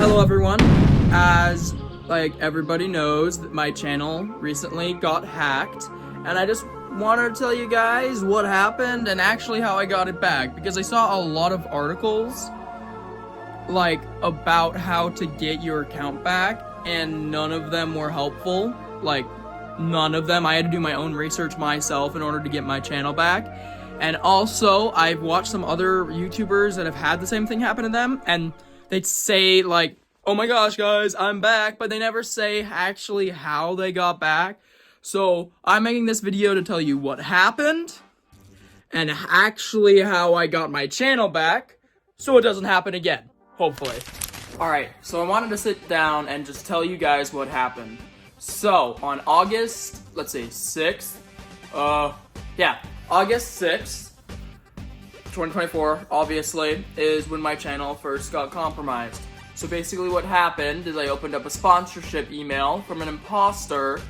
Hello everyone. As everybody knows, my channel recently got hacked, and I just wanted to tell you guys what happened and actually how I got it back, because I saw a lot of articles about how to get your account back, and none of them were helpful. None of them. I had to do my own research myself in order to get my channel back. And also, I've watched some other YouTubers that have had the same thing happen to them, and they'd say oh my gosh guys, I'm back, but they never say actually how they got back. So I'm making this video to tell you what happened and actually how I got my channel back so it doesn't happen again, hopefully. Alright, so I wanted to sit down and just tell you guys what happened. So on August 6th, August 6th, 2024, obviously, is when my channel first got compromised. So basically what happened is I opened up a sponsorship email from an imposter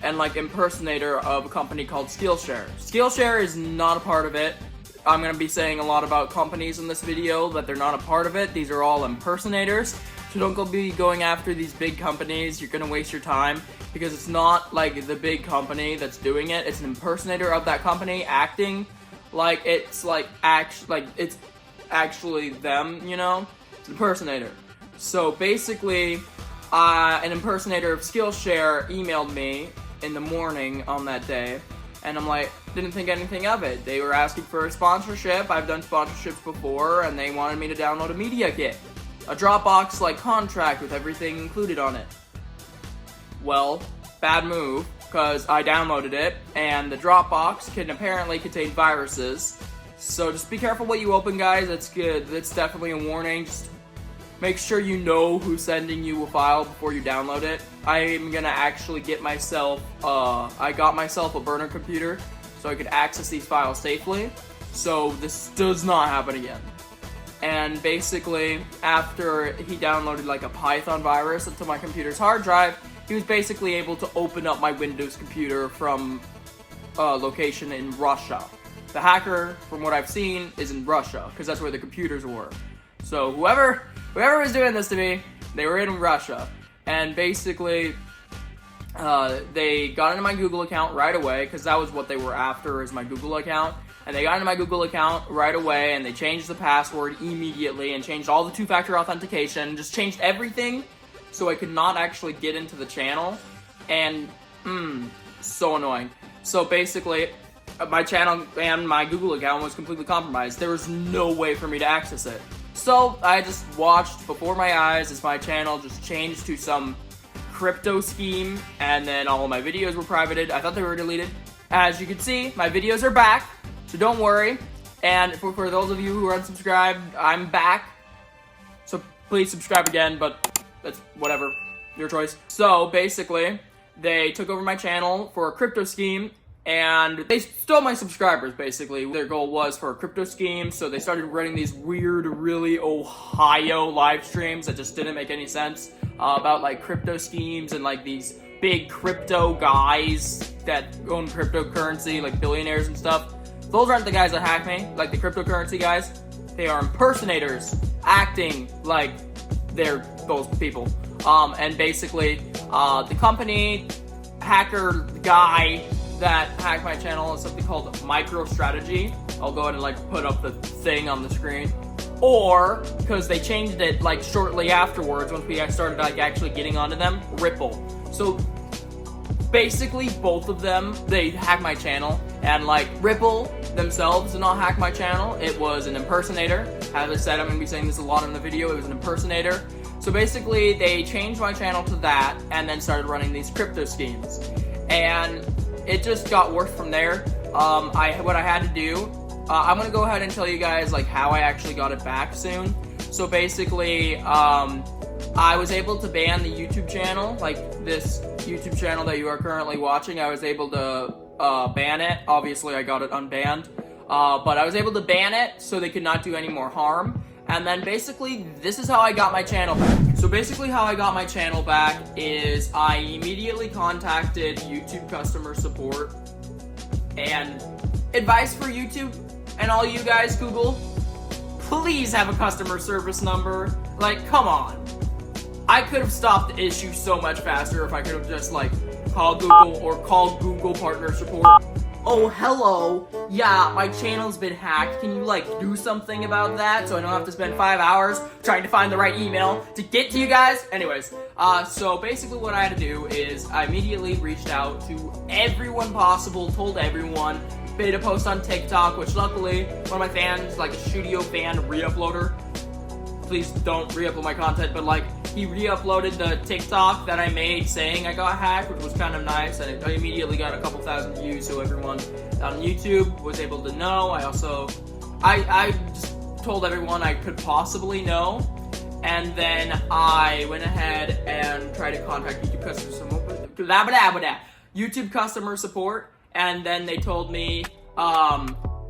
and impersonator of a company called Skillshare. Skillshare is not a part of it. I'm going to be saying a lot about companies in this video that they're not a part of it. These are all impersonators. So don't be going after these big companies. You're going to waste your time because it's not the big company that's doing it. It's an impersonator of that company acting it's actually them, you know? It's an impersonator. So basically, an impersonator of Skillshare emailed me in the morning on that day, and I'm didn't think anything of it. They were asking for a sponsorship. I've done sponsorships before, and they wanted me to download a media kit. A Dropbox contract with everything included on it. Well, bad move, because I downloaded it, and the Dropbox can apparently contain viruses. So just be careful what you open, guys. That's good. That's definitely a warning. Just make sure you know who's sending you a file before you download it. I'm gonna actually get myself, I got myself a burner computer so I could access these files safely. So this does not happen again. And basically, after he downloaded a Python virus into my computer's hard drive, he was basically able to open up my Windows computer from a location in Russia. The hacker, from what I've seen, is in Russia, because that's where the computers were. So whoever was doing this to me, they were in Russia. And basically, they got into my Google account right away, because that was what they were after, is my Google account. And they got into my Google account right away, and they changed the password immediately, and changed all the two-factor authentication, just changed everything, so I could not actually get into the channel. And, so annoying. So basically, my channel and my Google account was completely compromised. There was no way for me to access it. So I just watched before my eyes as my channel just changed to some crypto scheme, and then all of my videos were privated. I thought they were deleted. As you can see, my videos are back, so don't worry. And for those of you who are unsubscribed, I'm back. So please subscribe again, but that's whatever, your choice. So basically, they took over my channel for a crypto scheme, and they stole my subscribers, basically. Their goal was for a crypto scheme, so they started running these weird, really Ohio live streams that just didn't make any sense about crypto schemes and these big crypto guys that own cryptocurrency, billionaires and stuff. Those aren't the guys that hack me, the cryptocurrency guys. They are impersonators acting like they're those people. And basically, the company hacker guy that hacked my channel is something called MicroStrategy. I'll go ahead and put up the thing on the screen. Or, because they changed it shortly afterwards, once we started actually getting onto them, Ripple. So basically both of them, they hacked my channel, and Ripple themselves did not hack my channel. It was an impersonator. As I said, I'm going to be saying this a lot in the video, it was an impersonator. So basically they changed my channel to that and then started running these crypto schemes. And it just got worse from there. What I had to do, I'm gonna go ahead and tell you guys how I actually got it back soon. So basically, I was able to ban the YouTube channel, this YouTube channel that you are currently watching. I was able to ban it. Obviously, I got it unbanned, but I was able to ban it so they could not do any more harm. And then basically, this is how I got my channel back. So basically how I got my channel back is I immediately contacted YouTube customer support. And advice for YouTube and all you guys, Google, please have a customer service number. Come on. I could have stopped the issue so much faster if I could have just like called Google or called Google partner support. Oh, hello. Yeah, my channel's been hacked. Can you like do something about that so I don't have to spend 5 hours trying to find the right email to get to you guys? Anyways, so basically what I had to do is I immediately reached out to everyone possible, told everyone, made a post on TikTok, which luckily one of my fans, like a Shooteo fan re-uploader, please don't re-upload my content, but like he re-uploaded the TikTok that I made saying I got hacked, which was kind of nice, and it immediately got a couple thousand views, so everyone on YouTube was able to know. I just told everyone I could possibly know, and then I went ahead and tried to contact YouTube customer support, and then they told me,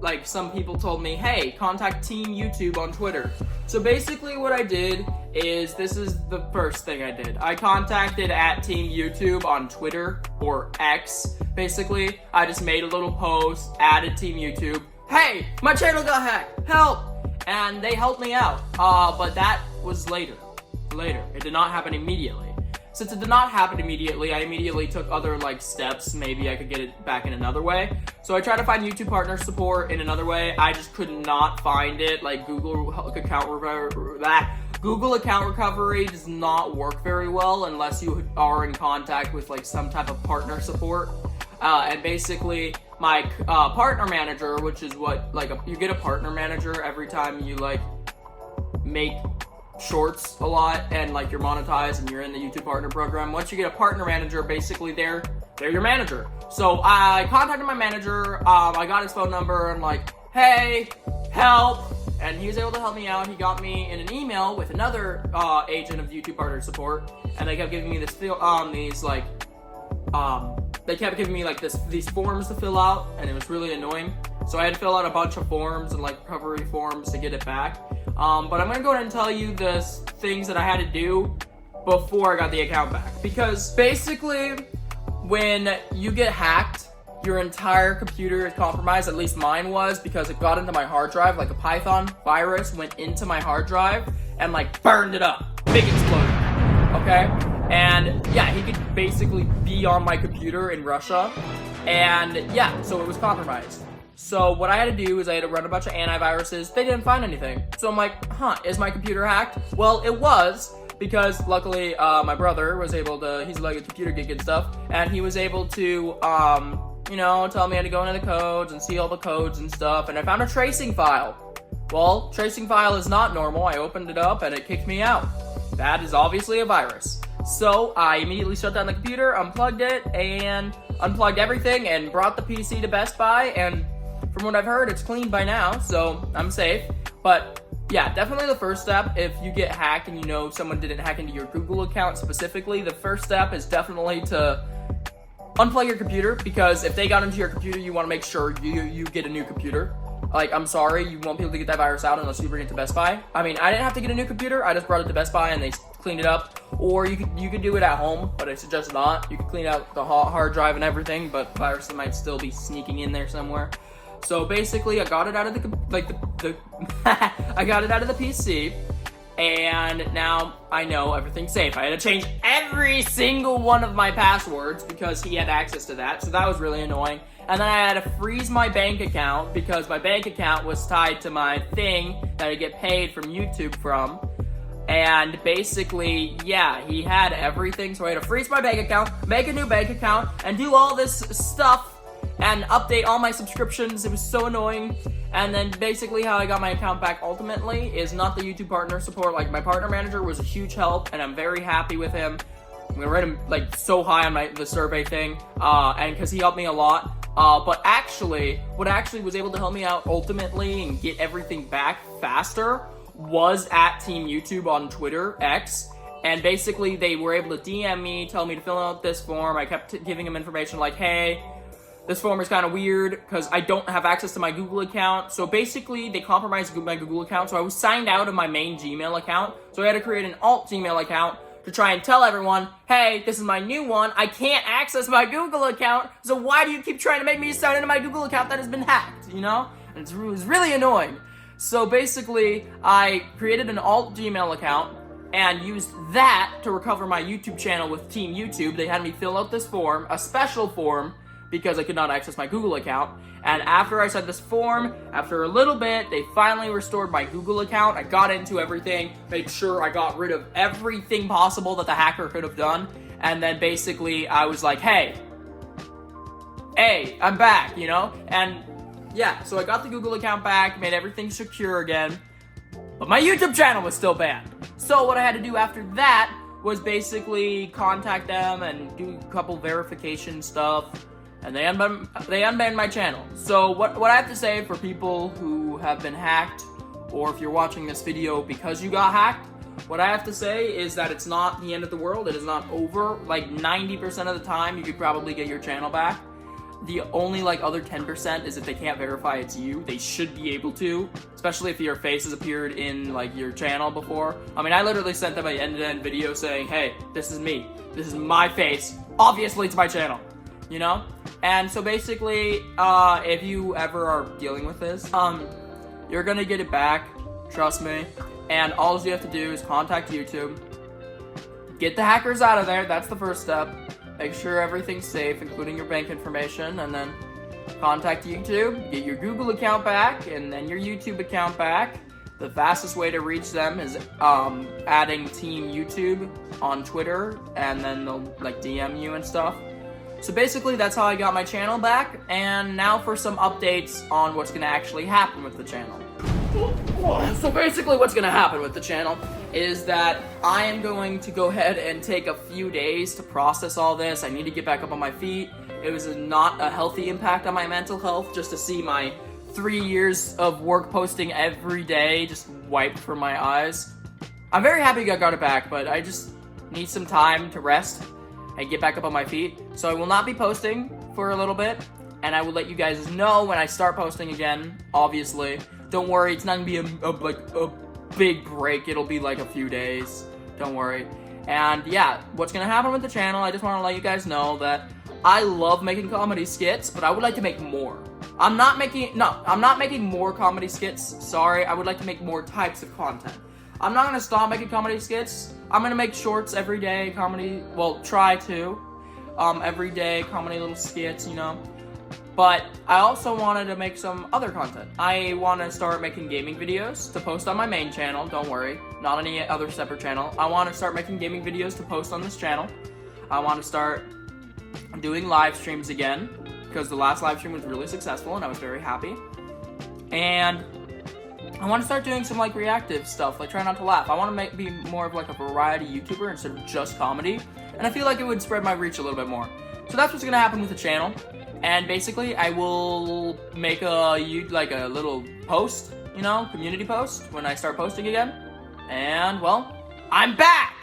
like some people told me, hey, contact Team YouTube on Twitter. So basically what I did is, this is the first thing I did. I contacted at Team YouTube on Twitter, or X, basically. I just made a little post, added Team YouTube. Hey, my channel got hacked, help! And they helped me out, but that was later. It did not happen immediately. Since it did not happen immediately, I immediately took other like steps. Maybe I could get it back in another way. So I tried to find YouTube partner support in another way. I just could not find it. Like Google account recovery does not work very well unless you are in contact with like some type of partner support. And basically my partner manager, which is what like you get a partner manager every time you like make shorts a lot and like you're monetized and you're in the YouTube partner program. Once you get a partner manager, basically they're your manager. So I contacted my manager, I got his phone number, and like, hey, help, and he was able to help me out. He got me in an email with another agent of YouTube partner support, and they kept giving me they kept giving me like these forms to fill out, and it was really annoying. So I had to fill out a bunch of forms and like recovery forms to get it back. But I'm gonna go ahead and tell you the things that I had to do before I got the account back. Because basically, when you get hacked, your entire computer is compromised. At least mine was, because it got into my hard drive. Like a Python virus went into my hard drive and like burned it up. Big explosion. Okay? And yeah, he could basically be on my computer in Russia. And yeah, so it was compromised. So what I had to do is I had to run a bunch of antiviruses. They didn't find anything. So I'm like, is my computer hacked? Well, it was, because luckily my brother was able to, he's like a computer geek and stuff, and he was able to, tell me how to go into the codes and see all the codes and stuff, and I found a tracing file. Well, tracing file is not normal. I opened it up and it kicked me out. That is obviously a virus. So I immediately shut down the computer, unplugged it, and unplugged everything, and brought the PC to Best Buy, and from what I've heard, it's clean by now, so I'm safe. But yeah, definitely the first step, if you get hacked and you know someone didn't hack into your Google account specifically, the first step is definitely to unplug your computer, because if they got into your computer, you want to make sure you get a new computer. Like, I'm sorry, you won't be able to get that virus out unless you bring it to Best Buy. I mean, I didn't have to get a new computer, I just brought it to Best Buy and they cleaned it up. Or you could do it at home, but I suggest not. You could clean out the hard drive and everything, but viruses might still be sneaking in there somewhere. So basically, I got it out of I got it out of the PC, and now I know everything's safe. I had to change every single one of my passwords because he had access to that, so that was really annoying. And then I had to freeze my bank account because my bank account was tied to my thing that I get paid from YouTube from. And basically, yeah, he had everything, so I had to freeze my bank account, make a new bank account, and do all this stuff and update all my subscriptions. It was so annoying. And then basically how I got my account back ultimately is not the YouTube partner support. Like, my partner manager was a huge help, and I'm very happy with him. I'm gonna rate him like so high on the survey thing, and because he helped me a lot. But actually, what actually was able to help me out ultimately and get everything back faster was at Team YouTube on Twitter, X. And basically they were able to DM me, tell me to fill out this form. I kept giving them information like, hey, this form is kind of weird because I don't have access to my Google account. So basically, they compromised my Google account. So I was signed out of my main Gmail account. So I had to create an alt Gmail account to try and tell everyone, hey, this is my new one. I can't access my Google account. So why do you keep trying to make me sign into my Google account that has been hacked, you know? And it was really annoying. So basically, I created an alt Gmail account, and used that to recover my YouTube channel with Team YouTube. They had me fill out this form, a special form, because I could not access my Google account. And after I sent this form, after a little bit, they finally restored my Google account. I got into everything, made sure I got rid of everything possible that the hacker could have done. And then basically I was like, hey, I'm back, you know? And yeah, so I got the Google account back, made everything secure again, but my YouTube channel was still banned. So what I had to do after that was basically contact them and do a couple verification stuff, and they unbanned my channel. So what I have to say for people who have been hacked, or if you're watching this video because you got hacked, what I have to say is that it's not the end of the world. It is not over. Like 90% of the time, you could probably get your channel back. The only other 10% is if they can't verify it's you. They should be able to, especially if your face has appeared in your channel before. I mean, I literally sent them an end-to-end video saying, hey, this is me. This is my face. Obviously, it's my channel, you know? And so basically, if you ever are dealing with this, you're gonna get it back, trust me. And all you have to do is contact YouTube. Get the hackers out of there, that's the first step. Make sure everything's safe, including your bank information, and then contact YouTube, get your Google account back, and then your YouTube account back. The fastest way to reach them is adding Team YouTube on Twitter, and then they'll DM you and stuff. So basically, that's how I got my channel back, and now for some updates on what's going to actually happen with the channel. So basically what's going to happen with the channel is that I am going to go ahead and take a few days to process all this. I need to get back up on my feet. It was not a healthy impact on my mental health just to see my 3 years of work posting every day just wiped from my eyes. I'm very happy I got it back, but I just need some time to rest and get back up on my feet. So I will not be posting for a little bit, and I will let you guys know when I start posting again, obviously. Don't worry, it's not gonna be a big break. It'll be a few days. Don't worry. And yeah, what's gonna happen with the channel, I just wanna let you guys know that I love making comedy skits, but I would like to make more. I'm not making more comedy skits, sorry. I would like to make more types of content. I'm not gonna stop making comedy skits. I'm gonna make shorts every day, comedy, well, try to. Every day, comedy little skits, you know. But I also wanted to make some other content. I want to start making gaming videos to post on my main channel, don't worry, not any other separate channel. I want to start making gaming videos to post on this channel. I want to start doing live streams again, because the last live stream was really successful and I was very happy. And I want to start doing some reactive stuff, try not to laugh. I want to be more of a variety YouTuber instead of just comedy. And I feel like it would spread my reach a little bit more. So that's what's going to happen with the channel. And basically, I will make a little post, community post when I start posting again. And, well, I'm back!